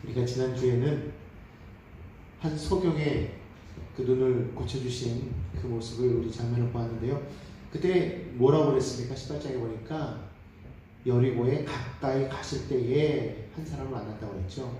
우리가 지난주에는 한 소경의 그 눈을 고쳐주신 그 모습을 우리 장면을 보았는데요. 그때 뭐라고 그랬습니까? 18장에 보니까 여리고에 가까이 가실 때에 한 사람을 만났다고 했죠.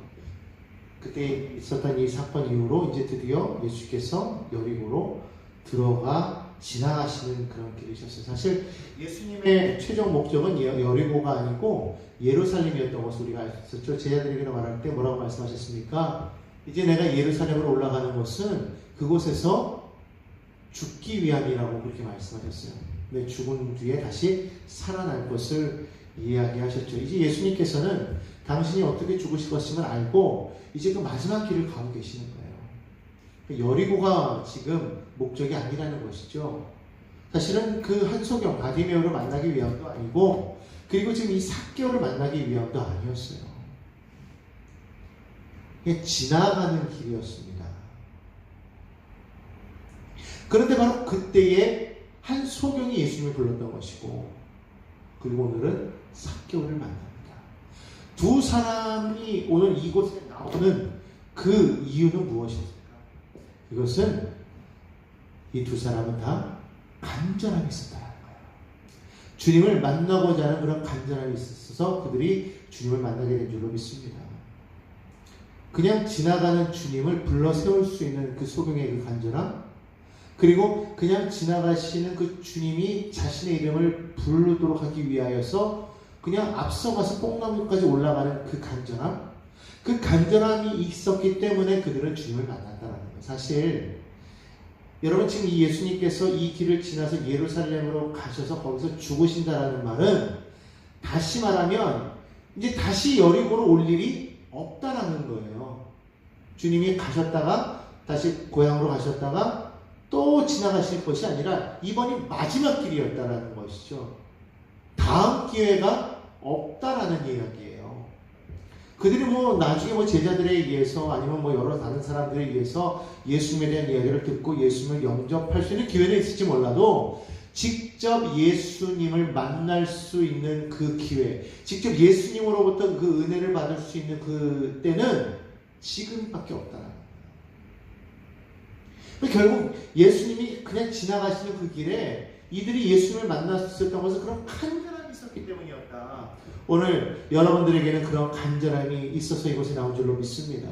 그때 있었던 이 사건 이후로 이제 드디어 예수께서 여리고로 들어가 지나가시는 그런 길이셨어요. 사실 예수님의 최종 목적은 여리고가 아니고 예루살렘이었던 것을 우리가 알 수 있었죠. 제자들에게 말할 때 뭐라고 말씀하셨습니까? 이제 내가 예루살렘으로 올라가는 것은 그곳에서 죽기 위함이라고 그렇게 말씀하셨어요. 내 죽은 뒤에 다시 살아날 것을 이야기하셨죠. 이제 예수님께서는 당신이 어떻게 죽으실 것임을 알고 이제 그 마지막 길을 가고 계시는 거예요. 여리고가 지금 목적이 아니라는 것이죠. 사실은 그 한소경 바디메오를 만나기 위함도 아니고, 그리고 지금 이 삭개오를 만나기 위함도 아니었어요. 그냥 지나가는 길이었습니다. 그런데 바로 그때에 한소경이 예수님을 불렀던 것이고, 그리고 오늘은 삭개오를 만납니다. 두 사람이 오늘 이곳에 나오는 그 이유는 무엇입니까? 이것은 이 두 사람은 다 간절함이 있었다는 거예요. 주님을 만나고자 하는 그런 간절함이 있어서 그들이 주님을 만나게 된 줄로 믿습니다. 그냥 지나가는 주님을 불러 세울 수 있는 그 소경의 그 간절함, 그리고 그냥 지나가시는 그 주님이 자신의 이름을 부르도록 하기 위하여서 그냥 앞서가서 뽕나무까지 올라가는 그 간절함, 그 간절함이 있었기 때문에 그들은 주님을 만났다는 거예요. 사실 여러분, 지금 이 예수님께서 이 길을 지나서 예루살렘으로 가셔서 거기서 죽으신다라는 말은, 다시 말하면 이제 다시 여리고로 올 일이 없다라는 거예요. 주님이 가셨다가 다시 고향으로 가셨다가 또 지나가실 것이 아니라 이번이 마지막 길이었다라는 것이죠. 다음 기회가 없다라는 이야기예요. 그들이 나중에 제자들에 의해서 아니면 여러 다른 사람들에 의해서 예수님에 대한 이야기를 듣고 예수님을 영접할 수 있는 기회는 있을지 몰라도, 직접 예수님을 만날 수 있는 그 기회, 직접 예수님으로부터 그 은혜를 받을 수 있는 그 때는 지금밖에 없다는 거예요. 결국 예수님이 그냥 지나가시는 그 길에 이들이 예수님을 만났었던 것은 그런 간절함이 있었기 때문이었다. 오늘 여러분들에게는 그런 간절함이 있어서 이곳에 나온 줄로 믿습니다.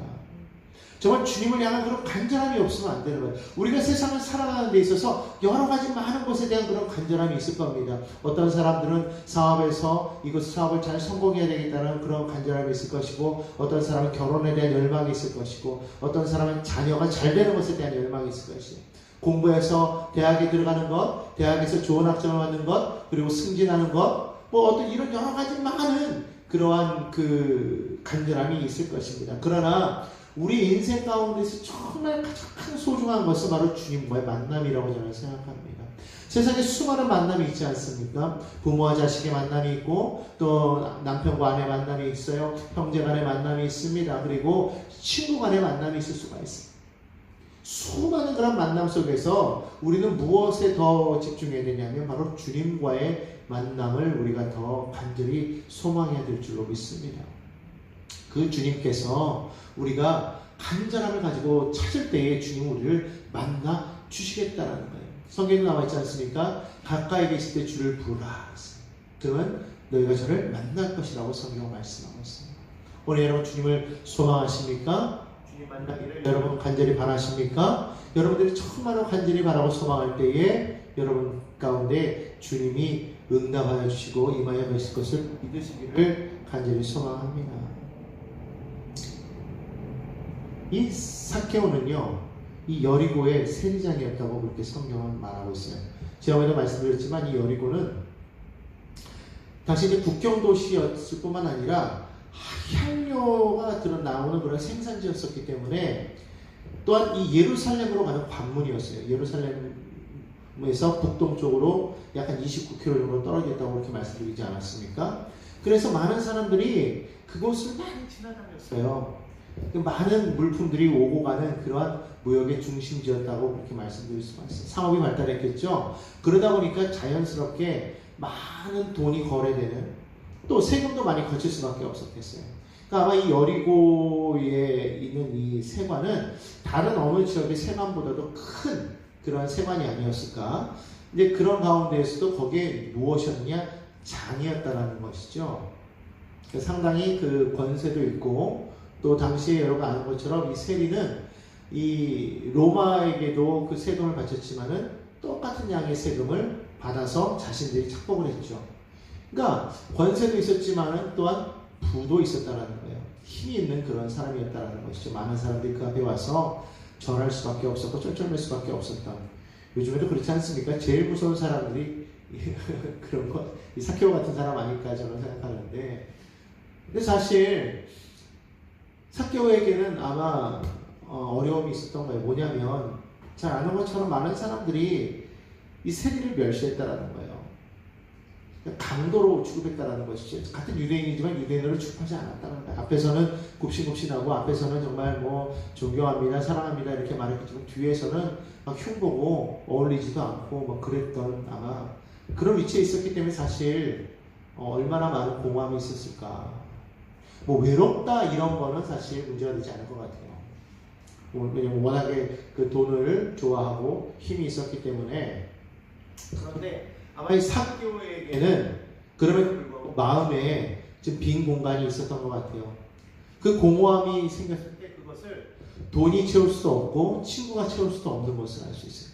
정말 주님을 향한 그런 간절함이 없으면 안 되는 거예요. 우리가 세상을 살아가는 데 있어서 여러 가지 많은 것에 대한 그런 간절함이 있을 겁니다. 어떤 사람들은 사업에서 이것 사업을 잘 성공해야 되겠다는 그런 간절함이 있을 것이고, 어떤 사람은 결혼에 대한 열망이 있을 것이고, 어떤 사람은 자녀가 잘 되는 것에 대한 열망이 있을 것이에요. 공부해서 대학에 들어가는 것, 대학에서 좋은 학점을 받는 것, 그리고 승진하는 것, 어떤 이런 여러 가지 많은 그러한 그 간절함이 있을 것입니다. 그러나 우리 인생 가운데서 정말 가장 소중한 것은 바로 주님과의 만남이라고 저는 생각합니다. 세상에 수많은 만남이 있지 않습니까? 부모와 자식의 만남이 있고, 또 남편과 아내 만남이 있어요. 형제 간의 만남이 있습니다. 그리고 친구 간의 만남이 있을 수가 있습니다. 수많은 그런 만남 속에서 우리는 무엇에 더 집중해야 되냐면 바로 주님과의 만남을 우리가 더 간절히 소망해야 될 줄로 믿습니다. 그 주님께서 우리가 간절함을 가지고 찾을 때에 주님 우리를 만나 주시겠다라는 거예요. 성경에 나와 있지 않습니까? 가까이 계실 때 주를 부르라. 그러면 너희가 저를 만날 것이라고 성경 말씀하고 있습니다. 오늘 여러분 주님을 소망하십니까? 주님 만나기를 여러분 간절히 바라십니까? 여러분들이 정말로 간절히 바라고 소망할 때에 여러분 가운데 주님이 응답하여 주시고 임하여 계실 것을 믿으시기를 간절히 소망합니다. 이 삭개오는요, 이 여리고의 세리장이었다고 그렇게 성경은 말하고 있어요. 제가 오늘 말씀드렸지만 이 여리고는 당시 이제 국경도시였을 뿐만 아니라 향료가 나오는 그런 생산지였었기 때문에, 또한 이 예루살렘으로 가는 관문이었어요. 예루살렘에서 북동쪽으로 약 한 29km 정도 떨어져 있다고 그렇게 말씀드리지 않았습니까? 그래서 많은 사람들이 그곳을 많이 지나다녔어요. 많은 물품들이 오고 가는 그러한 무역의 중심지였다고 그렇게 말씀드릴 수가 있어요. 상업이 발달했겠죠. 그러다 보니까 자연스럽게 많은 돈이 거래되는, 또 세금도 많이 거칠 수밖에 없었겠어요. 그러니까 아마 이 여리고에 있는 이 세관은 다른 어느 지역의 세관보다도 큰 그런 세관이 아니었을까. 이제 그런 가운데에서도 거기에 무엇이었느냐? 장이었다라는 것이죠. 상당히 그 권세도 있고, 또 당시에 여러분 아는 것처럼 이 세리는 이 로마에게도 그 세금을 바쳤지만은 똑같은 양의 세금을 받아서 자신들이 착복을 했죠. 그러니까 권세도 있었지만은 또한 부도 있었다라는 거예요. 힘이 있는 그런 사람이었다라는 것이죠. 많은 사람들이 그 앞에 와서 절할 수밖에 없었고 쩔쩔맬 수밖에 없었던. 요즘에도 그렇지 않습니까? 제일 무서운 사람들이 그런 거, 이 사케오 같은 사람 아닐까 저는 생각하는데, 근데 사실 사케오에게는 아마 어려움이 있었던 거예요. 뭐냐면 잘 아는 것처럼 많은 사람들이 이 세리를 멸시했다라는 거예요. 강도로 취급했다라는 것이죠. 같은 유대인이지만 유대인으로 취급하지 않았다는 거예요. 앞에서는 굽신굽신하고 앞에서는 정말 뭐 존경합니다, 사랑합니다 이렇게 말했겠지만 뒤에서는 막 흉보고 어울리지도 않고 뭐 그랬던 아마 그런 위치에 있었기 때문에 사실 얼마나 많은 공허함이 있었을까. 뭐 외롭다 이런 거는 사실 문제가 되지 않을 것 같아요. 왜냐면 워낙에 그 돈을 좋아하고 힘이 있었기 때문에. 그런데 아마 이 사케오에게는 그럼에도 불구하고 마음에 좀 빈 공간이 있었던 것 같아요. 그 공허함이 생겼을 때 그것을 돈이 채울 수도 없고 친구가 채울 수도 없는 것을 알 수 있어요.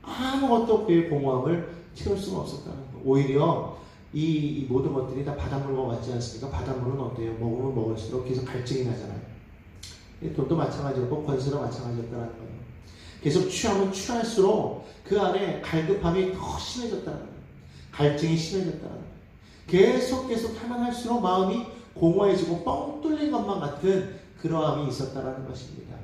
아무것도 그의 공허함을 채울 수가 없었다는 거. 오히려 이 모든 것들이 다 바닷물과 같지 않습니까? 바닷물은 어때요? 먹으면 먹을수록 계속 갈증이 나잖아요. 돈도 마찬가지였고 권세도 마찬가지였다는 거예요. 계속 취하면 취할수록 그 안에 갈급함이 더 심해졌다는 거예요. 갈증이 심해졌다는 거예요. 계속 하면 할수록 마음이 공허해지고 뻥 뚫린 것만 같은 그러함이 있었다는 것입니다.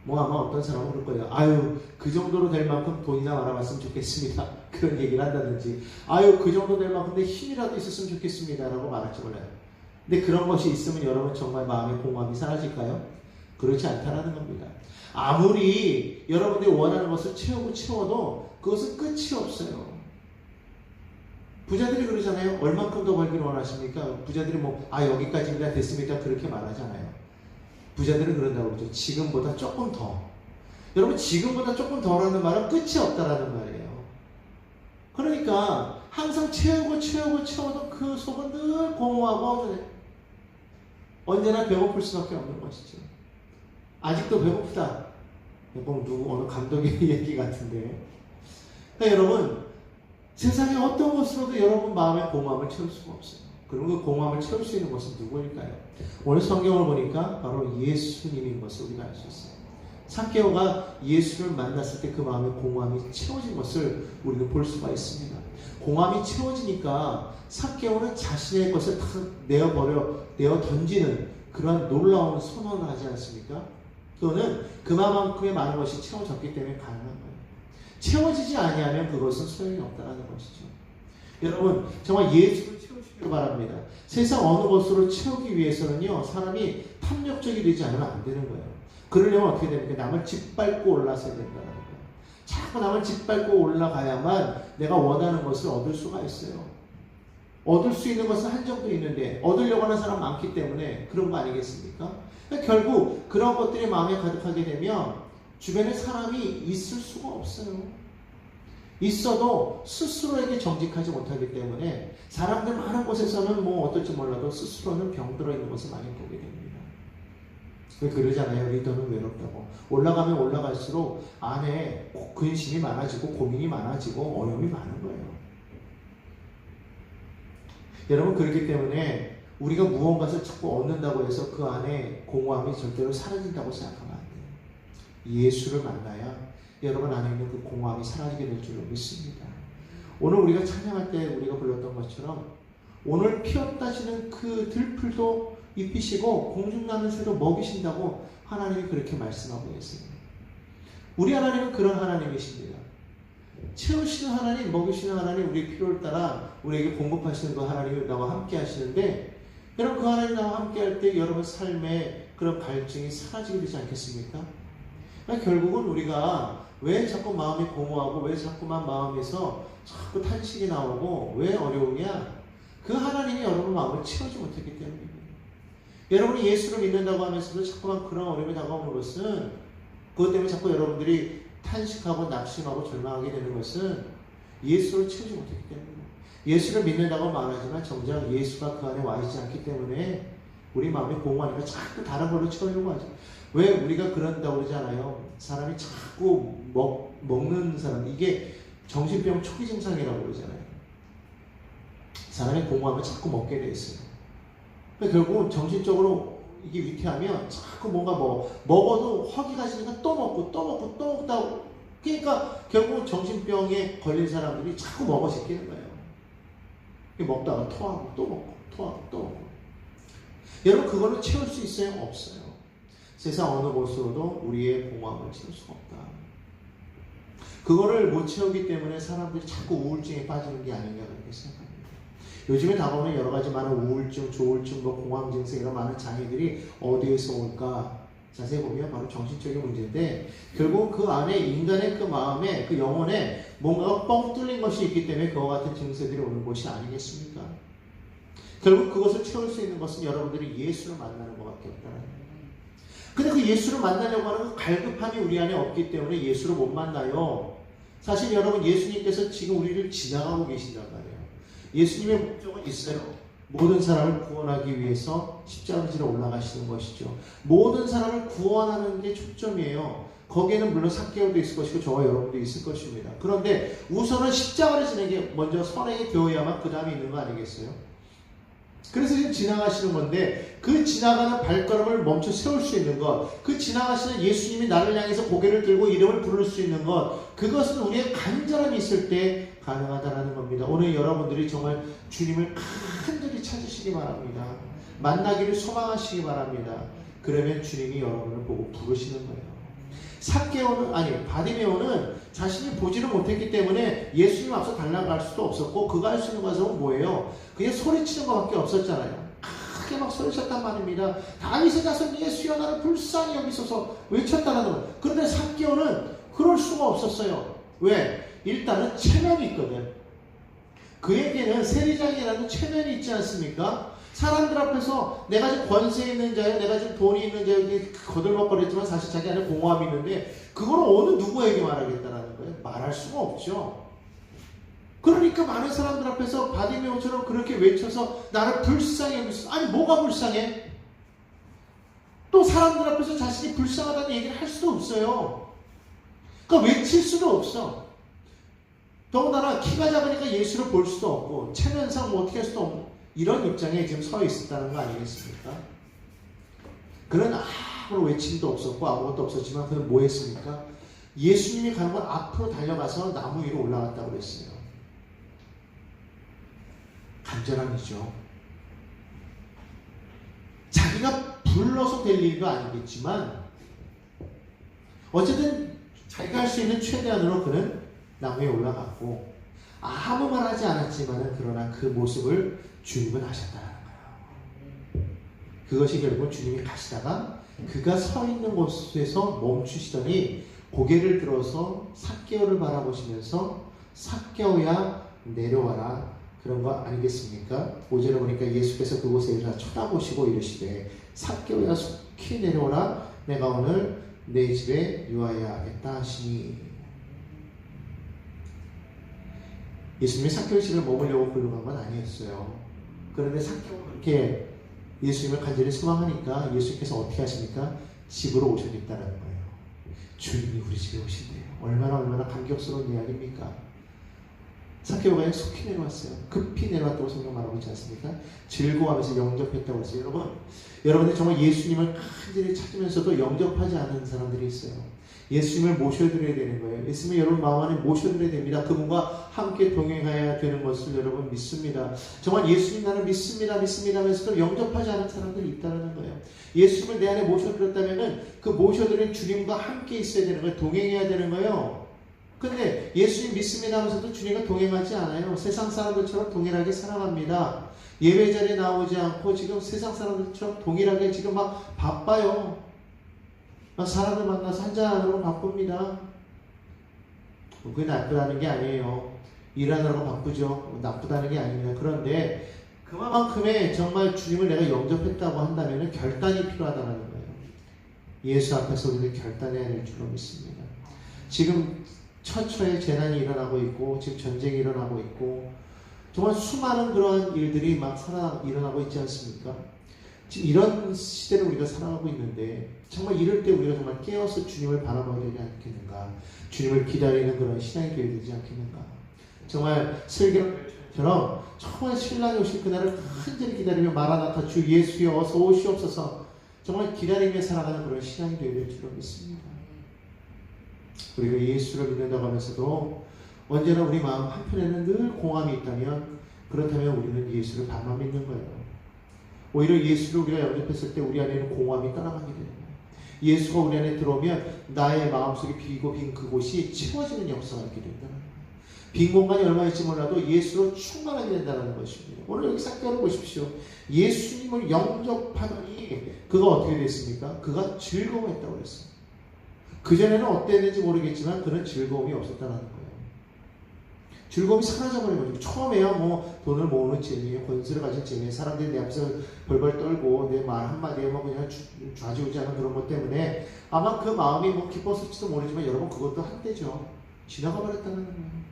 뭐 아마 어떤 사람은 그럴 거예요. 아유 그 정도로 될 만큼 돈이나 많아봤으면 좋겠습니다. 그런 얘기를 한다든지 아유 그 정도 될 만큼 내 힘이라도 있었으면 좋겠습니다 라고 말할지 몰라요. 근데 그런 것이 있으면 여러분 정말 마음의 공허함이 사라질까요? 그렇지 않다라는 겁니다. 아무리 여러분들이 원하는 것을 채워도 그것은 끝이 없어요. 부자들이 그러잖아요. 얼만큼 더 벌기를 원하십니까? 부자들이 여기까지입니다 됐습니다 그렇게 말하잖아요. 부자들은 그런다고 그러죠. 지금보다 조금 더. 여러분 지금보다 조금 더라는 말은 끝이 없다라는 말이에요. 그러니까 항상 채워도 그 속은 늘 공허하고 언제나 배고플 수밖에 없는 것이죠. 아직도 배고프다. 어느 감독의 얘기 같은데. 그러니까 여러분 세상에 어떤 것으로도 여러분 마음의 공허함을 채울 수가 없어요. 그럼 그 공허함을 채울 수 있는 것은 누구일까요? 오늘 성경을 보니까 바로 예수님인 것을 우리가 알 수 있어요. 사케오가 예수를 만났을 때 그 마음의 공허함이 채워진 것을 우리가 볼 수가 있습니다. 공허함이 채워지니까 사케오는 자신의 것을 다 내어 던지는 그러한 놀라운 선언을 하지 않습니까? 그거는 그만큼의 많은 것이 채워졌기 때문에 가능한 거예요. 채워지지 아니하면 그것은 소용이 없다는 것이죠. 여러분 정말 예수를 채우시길 바랍니다. 세상 어느 것으로 채우기 위해서는요 사람이 탐욕적이 되지 않으면 안 되는 거예요. 그러려면 어떻게 됩니까? 남을 짓밟고 올라서야 된다는 거예요. 자꾸 남을 짓밟고 올라가야만 내가 원하는 것을 얻을 수가 있어요. 얻을 수 있는 것은 한정도 있는데 얻으려고 하는 사람 많기 때문에 그런 거 아니겠습니까? 그러니까 결국 그런 것들이 마음에 가득하게 되면 주변에 사람이 있을 수가 없어요. 있어도 스스로에게 정직하지 못하기 때문에 사람들 많은 곳에서는 어떨지 몰라도 스스로는 병들어 있는 것을 많이 보게 됩니다. 그러잖아요. 리더는 외롭다고. 올라가면 올라갈수록 안에 근심이 많아지고 고민이 많아지고 어려움이 많은 거예요. 여러분 그렇기 때문에 우리가 무언가를 자꾸 얻는다고 해서 그 안에 공허함이 절대로 사라진다고 생각하면 안 돼요. 예수를 만나야 여러분 안에 있는 그 공허함이 사라지게 될 줄로 믿습니다. 오늘 우리가 찬양할 때 우리가 불렀던 것처럼 오늘 피었다시는 그 들풀도 입히시고 공중나는 새도 먹이신다고 하나님이 그렇게 말씀하고 계세요. 우리 하나님은 그런 하나님이십니다. 채우시는 하나님, 먹이시는 하나님, 우리의 필요를 따라 우리에게 공급하시는 그 하나님이 나와 함께 하시는데 여러분 그 하나님 나와 함께 할 때 여러분 삶의 그런 갈증이 사라지게 되지 않겠습니까? 그러니까 결국은 우리가 왜 자꾸 마음이 공허하고 왜 자꾸만 마음에서 자꾸 탄식이 나오고 왜 어려우냐? 그 하나님이 여러분 마음을 채우지 못했기 때문입니다. 여러분이 예수를 믿는다고 하면서도 자꾸만 그런 어려움이 다가오는 것은, 그것 때문에 자꾸 여러분들이 탄식하고 낙심하고 절망하게 되는 것은 예수를 채우지 못했기 때문입니다. 예수를 믿는다고 말하지만 정작 예수가 그 안에 와 있지 않기 때문에 우리 마음이 공허하니까 자꾸 다른 걸로 채우려고 하죠. 왜 우리가 그런다고 그러잖아요. 사람이 자꾸 먹는 사람, 이게 정신병 초기 증상이라고 그러잖아요. 사람이 공허하면 자꾸 먹게 돼 있어요. 결국은 정신적으로 이게 위태하면 자꾸 뭔가 먹어도 허기가 지니까 또 먹고 또 먹고 또 먹다. 그러니까 결국은 정신병에 걸린 사람들이 자꾸 먹어 제끼는 거예요. 먹다가 토하고 또 먹고 토하고 또 먹고. 여러분, 그걸로 채울 수 있어요? 없어요. 세상 어느 곳으로도 우리의 공허함을 채울 수가 없다. 그거를 못 채우기 때문에 사람들이 자꾸 우울증에 빠지는 게 아닌가 그렇게 생각합니다. 요즘에 다가오는 여러 가지 많은 우울증, 조울증, 공황 증세 이런 많은 장애들이 어디에서 올까? 자세히 보면 바로 정신적인 문제인데, 결국 그 안에 인간의 그 마음에, 그 영혼에 뭔가가 뻥 뚫린 것이 있기 때문에 그와 같은 증세들이 오는 것이 아니겠습니까? 결국 그것을 채울 수 있는 것은 여러분들이 예수를 만나는 것밖에 없다는 거예요. 근데 그 예수를 만나려고 하는 그 갈급함이 우리 안에 없기 때문에 예수를 못 만나요. 사실 여러분, 예수님께서 지금 우리를 지나가고 계신단 말이에요. 예수님의 목적은 있어요. 모든 사람을 구원하기 위해서 십자가 지러 올라가시는 것이죠. 모든 사람을 구원하는 게 초점이에요. 거기에는 물론 삭개오도 있을 것이고 저와 여러분도 있을 것입니다. 그런데 우선은 십자가를 지는 게 먼저 선행이 되어야만 그 다음에 있는 거 아니겠어요? 그래서 지금 지나가시는 건데, 그 지나가는 발걸음을 멈춰 세울 수 있는 것, 그 지나가시는 예수님이 나를 향해서 고개를 들고 이름을 부를 수 있는 것, 그것은 우리의 간절함이 있을 때 가능하다는 겁니다. 오늘 여러분들이 정말 주님을 간절히 찾으시기 바랍니다. 만나기를 소망하시기 바랍니다. 그러면 주님이 여러분을 보고 부르시는 거예요. 바디메오는 자신이 보지를 못했기 때문에 예수님 앞서 달려갈 수도 없었고, 그가 할 수 있는 것은 뭐예요? 그냥 소리치는 것밖에 없었잖아요. 크게 막 소리쳤단 말입니다. 다윗의 자손 예수여 나를 불쌍히 여기소서 외쳤다는 거예요. 그런데 삭개오는 그럴 수가 없었어요. 왜? 일단은 체면이 있거든. 그에게는 세리장이라는 체면이 있지 않습니까? 사람들 앞에서 내가 지금 권세 있는 자예요, 내가 지금 돈이 있는 자예요, 이렇게 거들먹거렸지만 사실 자기 안에 공허함이 있는데, 그걸 어느 누구에게 말하겠다라는 거예요? 말할 수가 없죠. 그러니까 많은 사람들 앞에서 바디메오처럼 그렇게 외쳐서 나를 불쌍히 여기소. 아니, 뭐가 불쌍해? 또 사람들 앞에서 자신이 불쌍하다는 얘기를 할 수도 없어요. 그러니까 외칠 수도 없어. 더군다나 키가 작으니까 예수를 볼 수도 없고, 체면상 뭐 어떻게 할 수도 없고, 이런 입장에 지금 서 있었다는 거 아니겠습니까? 그는 아무런 외침도 없었고 아무것도 없었지만 그는 뭐 했습니까? 예수님이 가는 건 앞으로 달려가서 나무 위로 올라갔다고 그랬어요. 간절함이죠. 자기가 불러서 될 일도 아니겠지만 어쨌든 자기가 할 수 있는 최대한으로 그는 나무에 올라갔고, 아무 말 하지 않았지만 그러나 그 모습을 주님은 하셨다는 거예요. 그것이 결국 주님이 가시다가 그가 서 있는 곳에서 멈추시더니 고개를 들어서 삭개오를 바라보시면서 삭개오야 내려와라, 그런 거 아니겠습니까? 5절에 보니까 예수께서 그곳에 이르러 쳐다보시고 이르시되 삭개오야 속히 내려오라, 내가 오늘 내 집에 유하여야겠다 하시니. 예수님이 삭개오 집에 머물려고 불러간 건 아니었어요. 그런데 삭개오가 그렇게 예수님을 간절히 소망하니까 예수님께서 어떻게 하십니까? 집으로 오셨다는 거예요. 주님이 우리 집에 오신대요. 얼마나 감격스러운 이야기입니까? 삭개오가 속히 내려왔어요. 급히 내려왔다고 성경 말하고 있지 않습니까? 즐거워하면서 영접했다고 했어요. 여러분들 정말 예수님을 간절히 찾으면서도 영접하지 않는 사람들이 있어요. 예수님을 모셔드려야 되는 거예요. 예수님을 여러분 마음 안에 모셔드려야 됩니다. 그분과 함께 동행해야 되는 것을 여러분 믿습니다. 정말 예수님 나는 믿습니다 하면서도 영접하지 않은 사람들이 있다는 거예요. 예수님을 내 안에 모셔드렸다면 그 모셔드린 주님과 함께 있어야 되는 거예요. 동행해야 되는 거예요. 근데 예수님 믿습니다 하면서도 주님과 동행하지 않아요. 세상 사람들처럼 동일하게 살아갑니다. 예배 자리에 나오지 않고 지금 세상 사람들처럼 동일하게 지금 막 바빠요. 막 사람을 만나서 한잔하느라고 바쁩니다. 그게 나쁘다는 게 아니에요. 일하느라고 바쁘죠. 나쁘다는 게 아닙니다. 그런데 그만큼의 정말 주님을 내가 영접했다고 한다면 결단이 필요하다는 거예요. 예수 앞에서 우리는 결단해야 될 줄로 믿습니다. 지금 처처에 재난이 일어나고 있고 지금 전쟁이 일어나고 있고 정말 수많은 그러한 일들이 막 일어나고 있지 않습니까? 지금 이런 시대를 우리가 살아가고 있는데 정말 이럴 때 우리가 정말 깨어서 주님을 바라봐야 되지 않겠는가? 주님을 기다리는 그런 신앙이 되어야 되지 않겠는가? 정말 슬기처럼 정말 신랑이 오실 그날을 간절히 기다리며 마라나타 주 예수여 어서 오시옵소서 정말 기다리며 살아가는 그런 신앙이 되어야 될 줄로 믿습니다. 우리가 예수를 믿는다고 하면서도 언제나 우리 마음 한편에는 늘 공함이 있다면 그렇다면 우리는 예수를 반만 믿는 거예요. 오히려 예수를 우리가 영접했을 때 우리 안에는 공함이 떠나가게 되는 거예요. 예수가 우리 안에 들어오면 나의 마음속에 비고 빈 그곳이 채워지는 역사가 있게 된다는 거예요. 빈 공간이 얼마일지 몰라도 예수로 충만하게 된다는 것입니다. 오늘 여기 삭개를 보십시오. 예수님을 영접하더니 그가 어떻게 됐습니까? 그가 즐거워했다고 그랬어요. 그전에는 어땠는지 모르겠지만 그런 즐거움이 없었다는 거예요. 즐거움이 사라져버린 거죠. 처음에야 뭐 돈을 모으는 재미에 권세를 가진 재미에 사람들이 내 앞에서 벌벌 떨고 내 말 한마디에 뭐 그냥 좌지우지하는 그런 것 때문에 아마 그 마음이 뭐 기뻤을지도 모르지만 여러분 그것도 한때죠. 지나가 버렸다는 거예요.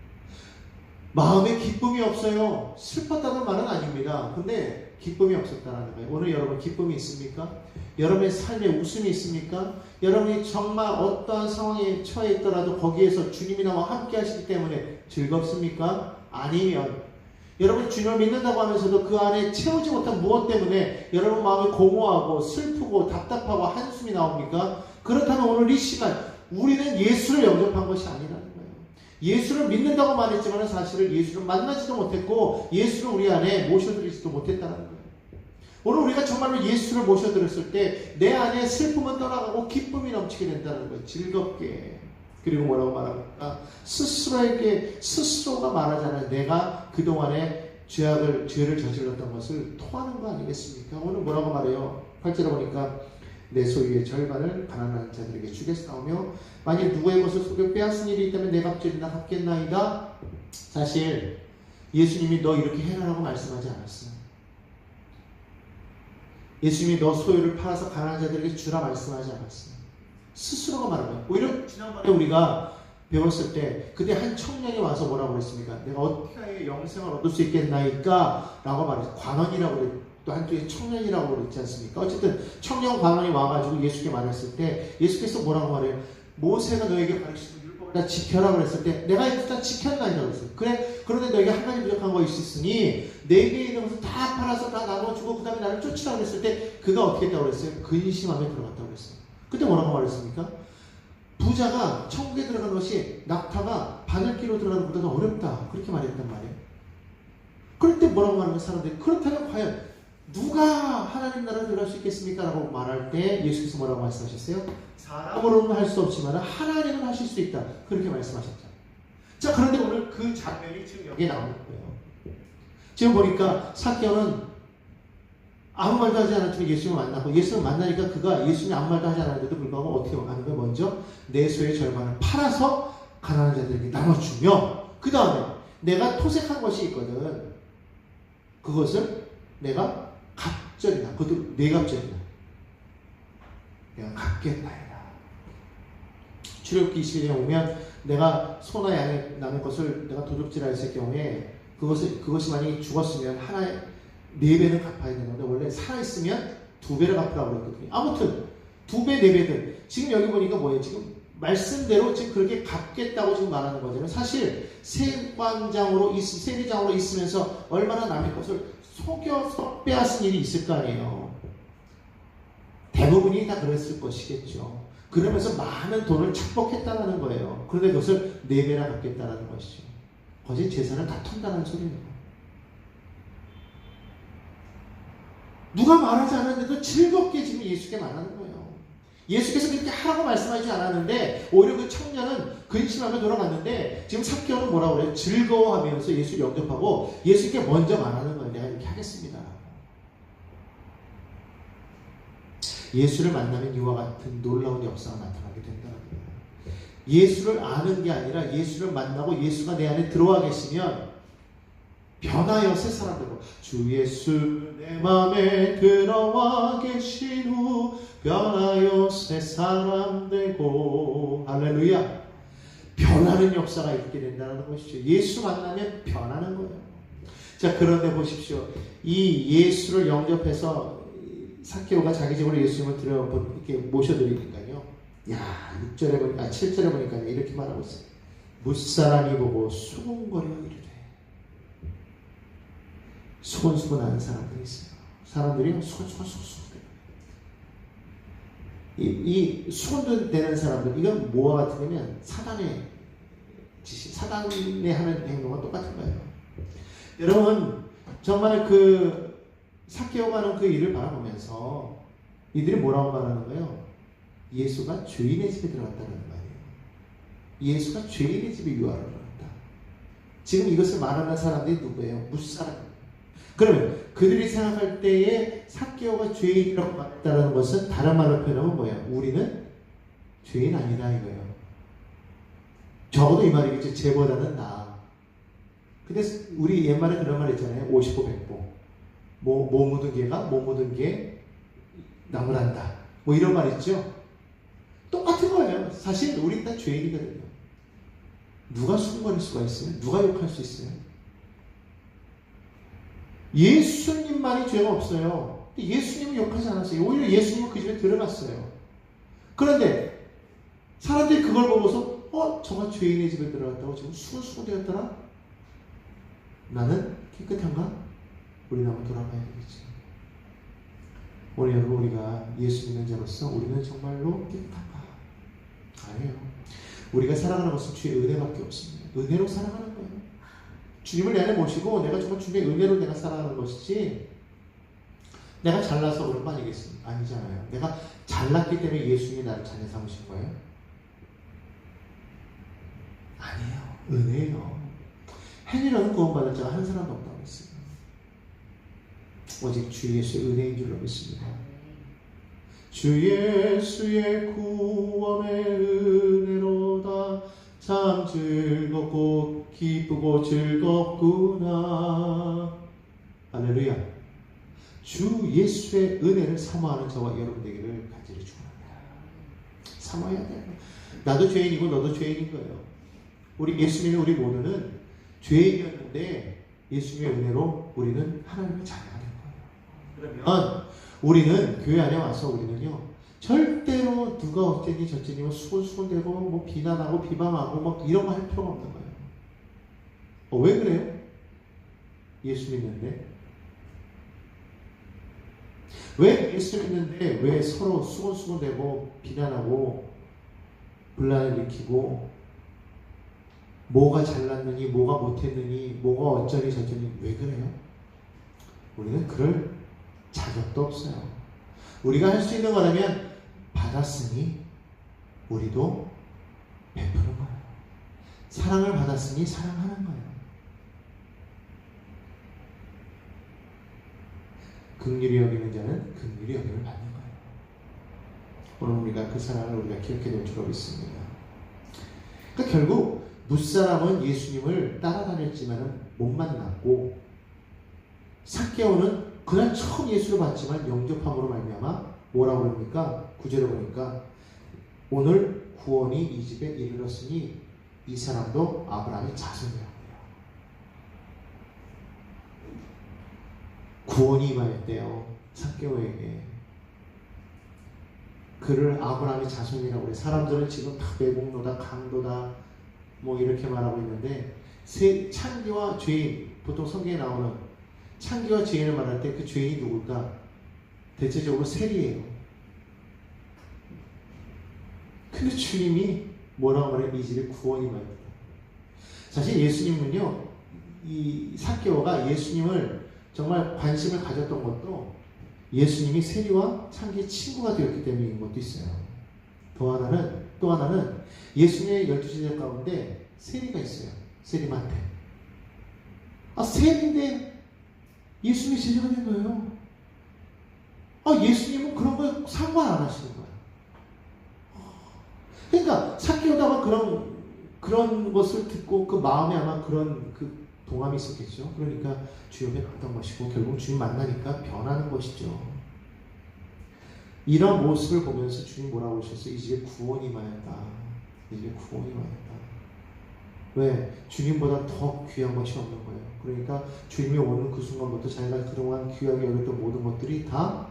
마음에 기쁨이 없어요. 슬펐다는 말은 아닙니다. 근데 기쁨이 없었다는 거예요. 오늘 여러분 기쁨이 있습니까? 여러분의 삶에 웃음이 있습니까? 여러분이 정말 어떠한 상황에 처해 있더라도 거기에서 주님이 나와 함께 하시기 때문에 즐겁습니까? 아니면 여러분 주님을 믿는다고 하면서도 그 안에 채우지 못한 무엇 때문에 여러분 마음이 공허하고 슬프고 답답하고 한숨이 나옵니까? 그렇다면 오늘 이 시간 우리는 예수를 영접한 것이 아니라는 거예요. 예수를 믿는다고 말했지만 사실은 예수를 만나지도 못했고 예수를 우리 안에 모셔드리지도 못했다는 거예요. 오늘 우리가 정말로 예수를 모셔드렸을 때 내 안에 슬픔은 떠나가고 기쁨이 넘치게 된다는 거예요. 즐겁게. 그리고 뭐라고 말합니까? 스스로가 말하잖아요. 내가 그동안에 죄를 저질렀던 것을 토하는 거 아니겠습니까? 오늘 뭐라고 말해요? 8절에 보니까 내 소유의 절반을 가난한 자들에게 주겠사오며 만일 누구의 것을 속여 빼앗은 일이 있다면 내 갑절이나 갚겠나이다. 사실 예수님이 너 이렇게 해라라고 말씀하지 않았어요. 예수님이 너 소유를 팔아서 가난한 자들에게 주라 말씀하지 않았어요. 스스로가 말한 거예요. 오히려 지난번에 우리가 배웠을 때 그때 한 청년이 와서 뭐라고 그랬습니까? 내가 어떻게 하여 영생을 얻을 수 있겠나이까? 라고 말했어요. 관원이라고 그랬어요. 또 한쪽에 청년이라고 그랬지 않습니까? 어쨌든 청년 관원이 와가지고 예수께 말했을 때 예수께서 뭐라고 말해요? 모세가 너에게 가르치신 율법을 다 지켜라 그랬을 때 내가 일단 지켰나이다 그랬어요. 그래, 그런데 너에게 한 가지 부족한 거 있으니 내게 있는 것을 다 팔아서 다 나눠주고 그 다음에 나를 쫓으라 그랬을 때 그가 어떻게 했다고 그랬어요? 근심함에 들어갔다고 그랬어요. 그때 뭐라고 말했습니까? 부자가 천국에 들어가는 것이 낙타가 바늘기로 들어가는 것보다 더 어렵다 그렇게 말했단 말이에요. 그럴 때 뭐라고 말하는 사람들이 그렇다면 과연 누가 하나님 나라에 들어갈 수 있겠습니까? 라고 말할 때 예수께서 뭐라고 말씀하셨어요? 사람으로는 할 수 없지만 하나님은 하실 수 있다. 그렇게 말씀하셨죠. 자, 그런데 오늘 그 장면이 지금 여기에 나오는 거예요. 지금 보니까 삭개오는 아무 말도 하지 않았지만 예수님을 만나고 예수님을 만나니까 그가 예수님이 아무 말도 하지 않았는데도 불구하고 어떻게 하는 거예요? 먼저 내 소유의 절반을 팔아서 가난한 자들에게 나눠주며 그 다음에 내가 토색한 것이 있거든. 그것을 내가 갑절이다. 그것도 내 갑절이다. 내가 갚겠나이다. 출애굽기 22장에 오면 내가 소나 양에 남은 것을 내가 도둑질하였을 경우에 그것이 만약에 죽었으면 하나의 4배는 갚아야 되는데 원래 살아있으면 2배를 갚으라고 그랬거든요. 아무튼 2배, 4배든 지금 여기 보니까 뭐예요? 지금 말씀대로 지금 그렇게 갚겠다고 지금 말하는 거잖아요. 사실 세관장으로 있으면서 얼마나 남의 것을 속여서 빼앗은 일이 있을 거 아니에요. 대부분이 다 그랬을 것이겠죠. 그러면서 많은 돈을 축복했다는 거예요. 그런데 그것을 4배나 갚겠다는 것이죠. 거짓 재산을 다 턴다는 소리예요. 누가 말하지 않았는데도 즐겁게 지금 예수께 말하는 거예요. 예수께서 그렇게 하라고 말씀하지 않았는데 오히려 그 청년은 근심하며 돌아갔는데 지금 삭개오는 뭐라고 그래요? 즐거워하면서 예수를 영접하고 예수께 먼저 말하는 거예요. 내가 이렇게 하겠습니다. 예수를 만나면 이와 같은 놀라운 역사가 나타나게 된다는 거예요. 예수를 아는 게 아니라 예수를 만나고 예수가 내 안에 들어와 계시면 변하여 새 사람 되고 주 예수 내 맘에 들어와 계신 후 변하여 새 사람 되고 할렐루야. 변하는 역사가 있게 된다는 것이죠. 예수 만나면 변하는 거예요. 자, 그런데 보십시오. 이 예수를 영접해서 삭개오가 자기 집으로 예수님을 이렇게 모셔드리니까요. 야, 6절에 보니까, 7절에 보니까 이렇게 말하고 있어요. 무사람이 보고 수군거려 이르되. 수군수군하는 사람들이 있어요. 사람들이 수군수군수군. 이 수군되는 사람들, 이건 뭐와 같으면 사단의 지시, 사단이 하는 행동과 똑같은 거예요. 여러분, 정말 그 삭개오가 하는 그 일을 바라보면서 이들이 뭐라고 말하는 거예요? 예수가 죄인의 집에 들어갔다는 말이에요. 예수가 죄인의 집에 유하러 들어갔다. 지금 이것을 말하는 사람들이 누구예요? 무사람. 그러면 그들이 생각할 때에 삭개오가 죄인이라고 말했다는 것은 다른 말로 표현하면 뭐예요? 우리는 죄인 아니다 이거예요. 적어도 이 말이겠죠. 쟤보다는 나아. 근데 우리 옛말에 그런 말 있잖아요. 50보 100보. 뭐 묻은 개가 뭐 묻은 개 나무란다. 뭐 이런 말 있죠. 똑같은 거예요. 사실 우리 다 죄인이거든요. 누가 수군거릴 수가 있어요? 누가 욕할 수 있어요? 예수님만이 죄가 없어요. 예수님은 욕하지 않았어요. 오히려 예수님은 그 집에 들어갔어요. 그런데 사람들이 그걸 보고서 저가 죄인의 집에 들어갔다고 지금 수군수군 되었더라? 나는 깨끗한가? 우리 한번 돌아봐야 되겠지. 오늘 여러분, 우리가 예수 믿는 자로서 우리는 정말로 깨끗한가? 아니에요. 우리가 살아가는 것은 주의 은혜밖에 없습니다. 은혜로 살아가는 거예요. 주님을 내 안에 모시고 내가 정말 주님의 은혜로 내가 살아가는 것이지, 내가 잘나서 그런 거 아니겠습니까? 아니잖아요. 내가 잘났기 때문에 예수님이 나를 자녀 삼으신 거예요? 아니에요. 은혜예요. 행위로는 구원받을 자가 한 사람도 없다고 했어요. 오직 주 예수의 은혜인 줄로 믿습니다. 주 예수의 구원의 은혜로다. 참 즐겁고 기쁘고 즐겁구나. 할렐루야. 주 예수의 은혜를 사모하는 저와 여러분 되기를 간절히 축원합니다. 사모해야 돼요. 나도 죄인이고 너도 죄인인 거예요. 우리 예수 믿는 우리 모두는 죄인이었는데 예수님의 은혜로 우리는 하나님의 자녀가 된 거예요. 그러면 우리는 교회 안에 와서 우리는요, 절대로 누가 어쨌니 저쨌니 뭐 수군수군대고 뭐 비난하고 비방하고 뭐 이런 거 할 필요가 없는 거예요. 왜 그래요? 예수 믿는데. 왜 예수 믿는데 왜 서로 수군수군대고 비난하고 분란을 일으키고 뭐가 잘났느니 뭐가 못했느니 뭐가 어쩌니 저쩌니 왜 그래요? 우리는 그럴 자격도 없어요. 우리가 할 수 있는 거라면 받았으니 우리도 베푸는 거예요. 사랑을 받았으니 사랑하는 거예요. 긍휼히 여기는 자는 긍휼히 여김을 받는 거예요. 오늘 우리가 그 사랑을 우리가 기억해 낼 줄 믿습니다. 그러니까 결국 무사람은 예수님을 따라다녔지만 못 만났고, 삭개오는 그날 처음 예수를 봤지만 영접함으로 말미암아 뭐라고 그럽니까? 9절에 보니까 오늘 구원이 이 집에 이르렀으니 이 사람도 아브라함의 자손이라고 해요. 구원이 임하였대요. 삭개오에게. 그를 아브라함의 자손이라고 해요. 사람들은 지금 다 매국노다, 강도다 뭐 이렇게 말하고 있는데, 창기와 죄인, 보통 성경에 나오는 창기와 죄인을 말할 때 그 죄인이 누굴까? 대체적으로 세리예요. 근데 주님이 뭐라고 말해요? 이 집에 구원이 임하였다. 사실 예수님은요, 이 삭개오가 예수님을 정말 관심을 가졌던 것도 예수님이 세리와 창기의 친구가 되었기 때문인 것도 있어요. 또 하나는 예수님의 12제자 가운데 세리가 있어요. 세리마테. 세리인데 예수님이 제자가 된 거예요. 예수님은 그런 거 상관 안 하시는 거예요. 그러니까 삭개오다가 그런 것을 듣고 그 마음에 아마 그런 그 동함이 있었겠죠. 그러니까 주님에 갔던 것이고 결국 주님 만나니까 변하는 것이죠. 이런 모습을 보면서 주님 뭐라고 하셨어요? 이 집에 구원이 임하였다. 이 집에 구원이 임하였다. 왜? 주님보다 더 귀한 것이 없는 거예요. 그러니까 주님이 오는 그 순간부터 자기가 그동안 귀하게 여겼던 모든 것들이 다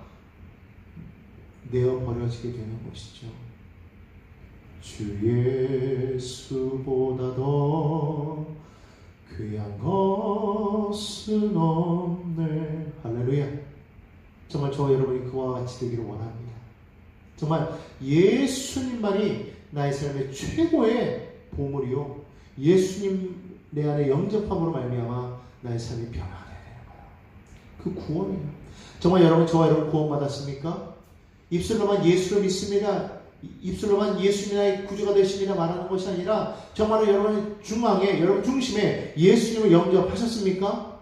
내어버려지게 되는 것이죠. 주 예수보다 더 귀한 것은 없네. 할렐루야. 정말 저와 여러분이 그와 같이 되기를 원합니다. 정말 예수님만이 나의 삶의 최고의 보물이요, 예수님 내 안에 영접함으로 말미암아 나의 삶이 변화가 되는 거예요. 그 구원이에요. 정말 여러분, 저와 여러분 구원받았습니까? 입술로만 예수를 믿습니다, 입술로만 예수님이 나의 구주가 되십니다 말하는 것이 아니라 정말로 여러분 중앙에, 여러분 중심에 예수님을 영접하셨습니까?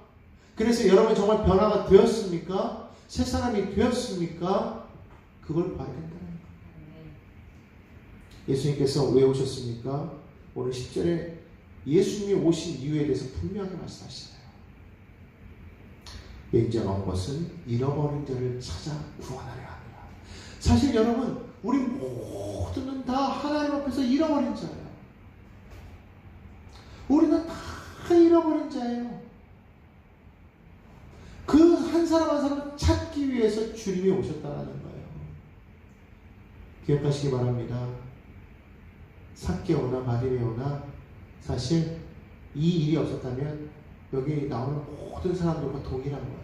그래서 여러분 정말 변화가 되었습니까? 새 사람이 되었습니까? 그걸 봐야 된다는 거예요. 예수님께서 왜 오셨습니까? 오늘 10절에 예수님이 오신 이유에 대해서 분명하게 말씀하시잖아요. 인자가 온 것은 잃어버린 자를 찾아 구원하려 합니다. 사실 여러분, 우리 모두는 다 하나님 앞에서 잃어버린 자예요. 우리는 다 잃어버린 자예요. 그 한 사람 한 사람 찾기 위해서 주님이 오셨다는 거예요. 기억하시기 바랍니다. 삭개오나 바리메오나 사실 이 일이 없었다면 여기 나오는 모든 사람들과 동일한 거예요.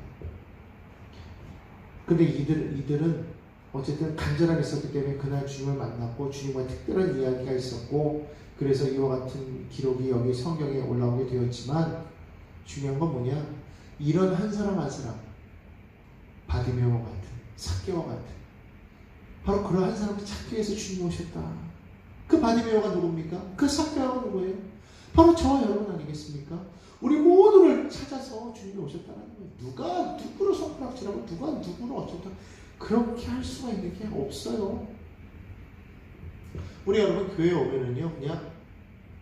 근데 이들은 어쨌든 간절함이 있었기 때문에 그날 주님을 만났고 주님과 특별한 이야기가 있었고, 그래서 이와 같은 기록이 여기 성경에 올라오게 되었지만, 중요한 건 뭐냐? 이런 한 사람 한 사람, 바디메오와 같은, 삭개와 같은, 바로 그런 한 사람을 찾기 위해서 주님이 오셨다. 그 바디메오가 누굽니까? 그 삭개가 누구예요? 바로 저와 여러분 아니겠습니까? 우리 모두를 찾아서 주님이 오셨다는 거예요. 누가 누구를 손가락질하고 누가 누구를 어쩌다 그렇게 할 수가 있는 게 없어요. 우리 여러분 교회에 오면은요, 그냥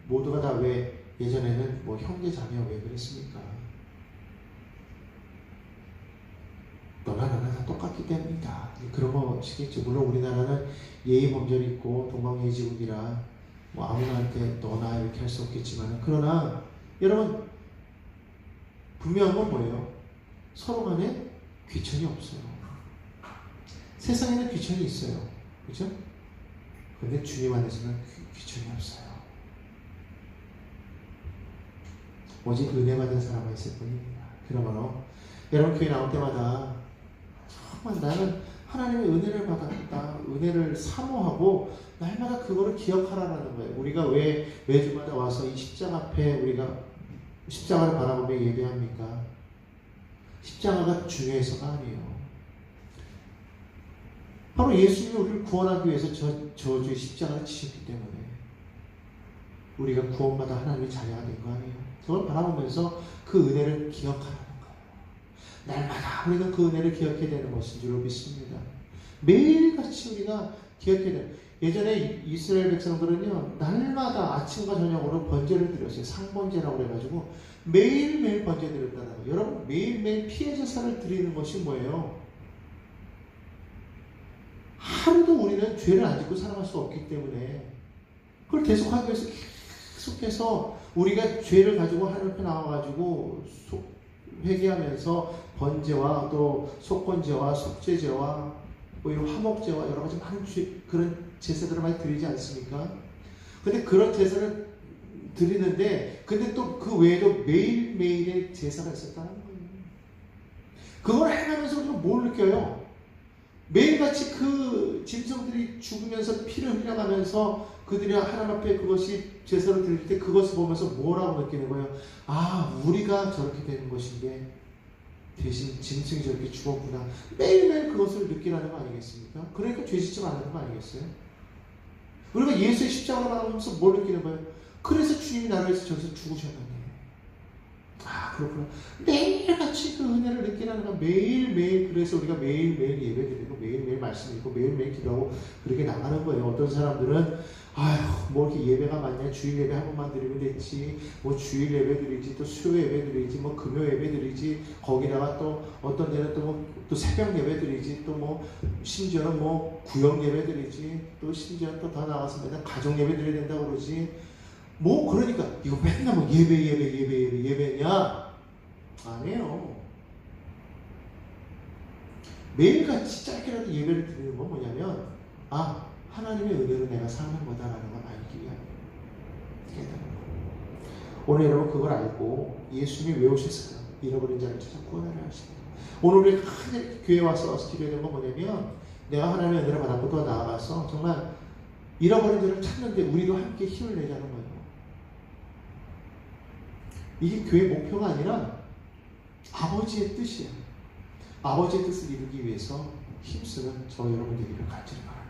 모두가 다 왜 예전에는 뭐 형제 자매 왜 그랬습니까? 너나 나나 다 똑같기 때문이다. 그런 것이겠죠. 물론 우리나라는 예의 범절이 있고 동방예의지국이라 뭐 아무나한테 너나 이렇게 할 수 없겠지만, 그러나 여러분 분명한 건 뭐예요? 서로 간에 귀천이 없어요. 세상에는 귀천이 있어요. 그죠? 그런데 주님 안에서는 귀천이 없어요. 오직 은혜 받은 사람만 있을 뿐입니다. 그러므로 여러분 교회 나올 때마다 정말 나는 하나님의 은혜를 받았다, 은혜를 사모하고 날마다 그거를 기억하라는 거예요. 우리가 왜 매주마다 와서 이 십자가 앞에 우리가 십자가를 바라보며 예배합니까? 십자가가 중요해서가 아니에요. 바로 예수님이 우리를 구원하기 위해서 저주의 십자가를 지셨기 때문에 우리가 구원받아 하나님의 자녀가 된 거 아니에요. 그걸 바라보면서 그 은혜를 기억하라는 거예요. 날마다 우리는 그 은혜를 기억해야 되는 것인 줄 믿습니다. 매일같이 우리가 기억해야 돼요. 예전에 이스라엘 백성들은요, 날마다 아침과 저녁으로 번제를 드렸어요. 상번제라고 해가지고 매일매일 번제 드렸다는 거예요. 여러분, 매일매일 피해 제사를 드리는 것이 뭐예요? 하루도 우리는 죄를 안 짓고 살아갈 수 없기 때문에 그걸 계속하기 위해서 계속해서 우리가 죄를 가지고 하나님 앞에 나와가지고 회개하면서 번제와 또 속건제와 속죄제와 뭐 이런 화목제와 여러 가지 많은 그런 제사들을 많이 드리지 않습니까? 근데 그런 제사를 드리는데, 근데 또 그 외에도 매일매일의 제사가 있었다는 거예요. 그걸 행하면서 우리가 뭘 느껴요? 매일같이 그 짐승들이 죽으면서 피를 흘려가면서 그들이 하나님 앞에 그것이 제사를 드릴 때 그것을 보면서 뭐라고 느끼는 거예요? 아, 우리가 저렇게 되는 것인 게 대신 짐승이 저렇게 죽었구나. 매일매일 그것을 느끼라는 거 아니겠습니까? 그러니까 죄 짓지 말라는 거 아니겠어요? 우리가 예수의 십자가를 바라보면서 뭘 느끼는 거예요? 그래서 주님이 나를 위해서 저기서 죽으셨는데, 아, 그렇구나. 매일같이 그 은혜를 느끼라는 건 매일매일, 그래서 우리가 매일매일 예배 드리고 매일매일 말씀 읽고 매일매일 기도하고 그렇게 나가는 거예요. 어떤 사람들은 아휴 뭐 이렇게 예배가 많냐, 주일 예배 한 번만 드리면 됐지, 뭐 주일 예배 드리지, 또 수요 예배 드리지, 뭐 금요 예배 드리지, 거기다가 또 어떤 데는 또 새벽 예배 드리지, 또 뭐 심지어는 뭐 구역 예배 드리지, 또 심지어 또 더 나가서 맨날 가정 예배 드려야 된다고 그러지. 뭐 그러니까 이거 맨날 뭐 예배냐? 아니에요. 매일같이 짧게라도 예배를 드리는 건 뭐냐면, 아, 하나님의 은혜로 내가 사는 거다라는 걸 알기 위한 깨달은 거예요. 오늘 여러분 그걸 알고 예수님이 왜 오셨을까? 잃어버린 자를 찾아 구원하려 하십니다. 오늘 우리 교회 와서 드려야 되는 건 뭐냐면, 내가 하나님의 은혜를 받았고 또 나아가서 정말 잃어버린 자를 찾는데 우리도 함께 힘을 내자는 거예요. 이게 교회 목표가 아니라 아버지의 뜻이에요. 아버지의 뜻을 이루기 위해서 힘쓰는 저 여러분 되기를 간절히 바랍니다.